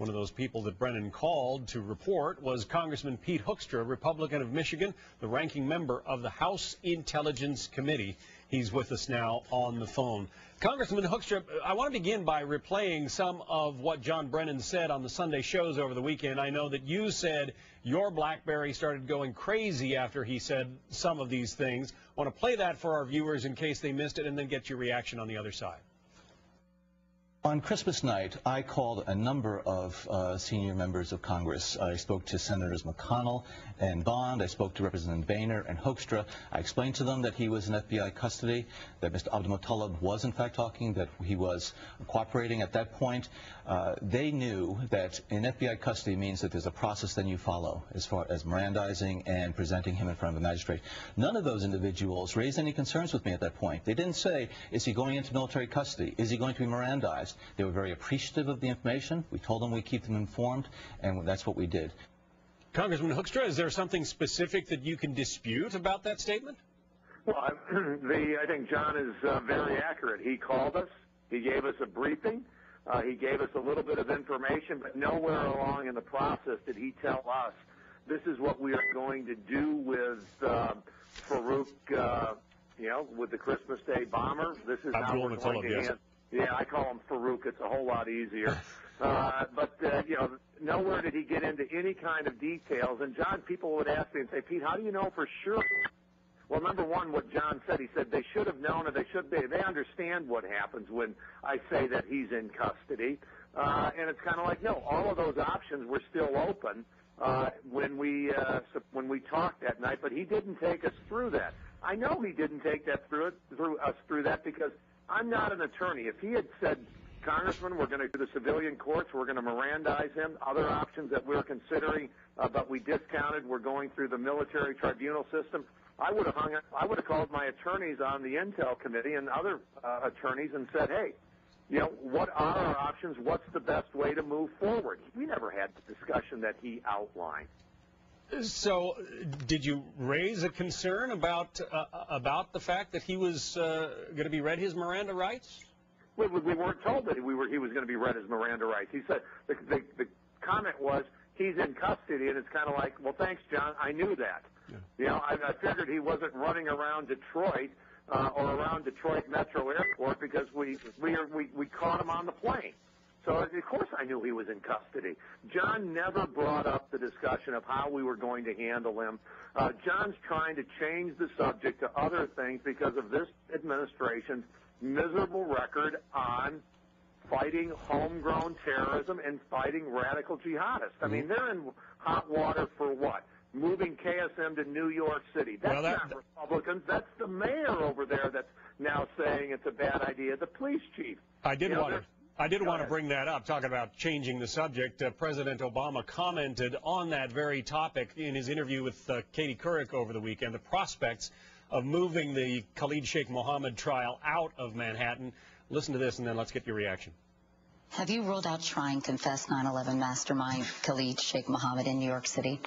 One of those people that Brennan called to report was Congressman Pete Hoekstra, Republican of Michigan, the ranking member of the House Intelligence Committee. He's with us now on the phone. Congressman Hoekstra, I want to begin by replaying some of what John Brennan said on the Sunday shows over the weekend. I know that you said your BlackBerry started going crazy after he said some of these things. I want to play that for our viewers in case they missed it and then get your reaction on the other side. On Christmas night, I called a number of senior members of Congress. I spoke to Senators McConnell and Bond. I spoke to Representative Boehner and Hoekstra. I explained to them that he was in FBI custody, that Mr. Abdul-Muttalib was in fact talking, that he was cooperating at that point. They knew that in FBI custody means that there's a process then you follow as far as Mirandizing and presenting him in front of a magistrate. None of those individuals raised any concerns with me at that point. They didn't say, is he going into military custody? Is he going to be Mirandized? They were very appreciative of the information. We told them we'd keep them informed, and that's what we did. Congressman Hoekstra, is there something specific that you can dispute about that statement? Well, I think John is very accurate. He called us. He gave us a briefing. He gave us a little bit of information, but nowhere along in the process did he tell us this is what we are going to do with Farouk, with the Christmas Day bomber. This is how we're going to handle. Yeah, I call him Farouk. It's a whole lot easier. But nowhere did he get into any kind of details. And, John, people would ask me and say, Pete, how do you know for sure? Well, number one, what John said, he said they should have known or they understand what happens when I say that he's in custody. And it's kind of like, no, all of those options were still open when we talked that night, but he didn't take us through that. I know he didn't take that through that because I'm not an attorney. If he had said, Congressman, we're going to do the civilian courts, we're going to Mirandize him, other options that we're considering, but we discounted, we're going through the military tribunal system, I would have called my attorneys on the Intel Committee and other attorneys and said, hey, what are our options? What's the best way to move forward? We never had the discussion that he outlined. So, did you raise a concern about the fact that he was going to be read his Miranda rights? We weren't told that he was going to be read his Miranda rights. He said the comment was he's in custody, and it's kind of like, well, thanks, John. I knew that. Yeah. I figured he wasn't running around Detroit or around Detroit Metro Airport because we caught him on the plane. So, of course, I knew he was in custody. John never brought up the discussion of how we were going to handle him. John's trying to change the subject to other things because of this administration's miserable record on fighting homegrown terrorism and fighting radical jihadists. I mean, they're in hot water for what? Moving KSM to New York City. That's not Republicans. That's the mayor over there that's now saying it's a bad idea. The police chief. I did want to bring that up, talking about changing the subject. President Obama commented on that very topic in his interview with Katie Couric over the weekend, the prospects of moving the Khalid Sheikh Mohammed trial out of Manhattan. Listen to this, and then let's get your reaction. Have you ruled out trying confess 9/11 mastermind Khalid Sheikh Mohammed in New York City?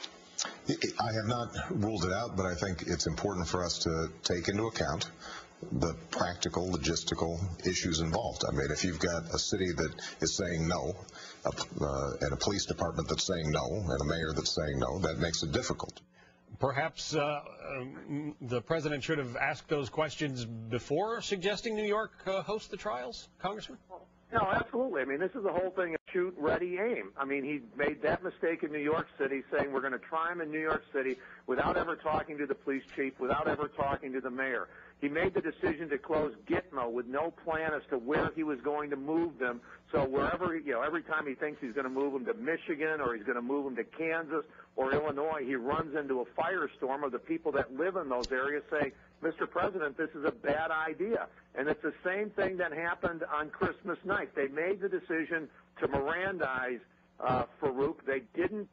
I have not ruled it out, but I think it's important for us to take into account the practical, logistical issues involved. I mean, if you've got a city that is saying no, and a police department that's saying no, and a mayor that's saying no, that makes it difficult. Perhaps the president should have asked those questions before suggesting New York host the trials, Congressman? No, absolutely. I mean, this is the whole thing of shoot, ready, aim. I mean, he made that mistake in New York City, saying we're going to try him in New York City without ever talking to the police chief, without ever talking to the mayor. He made the decision to close Gitmo with no plan as to where he was going to move them. So wherever, every time he thinks he's going to move them to Michigan or he's going to move them to Kansas or Illinois, he runs into a firestorm of the people that live in those areas saying, Mr. President, this is a bad idea. And it's the same thing that happened on Christmas night. They made the decision to Mirandize Farouk. They didn't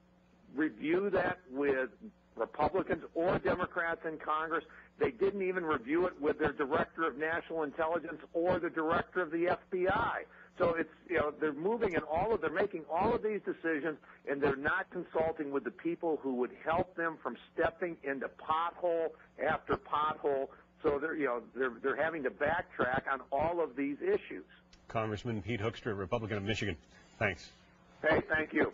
review that with Republicans or Democrats in Congress. They didn't even review it with their Director of National Intelligence or the Director of the FBI. So it's, they're they're making all of these decisions, and they're not consulting with the people who would help them from stepping into pothole after pothole. So they're having to backtrack on all of these issues. Congressman Pete Hoekstra, Republican of Michigan. Thanks. Hey, thank you.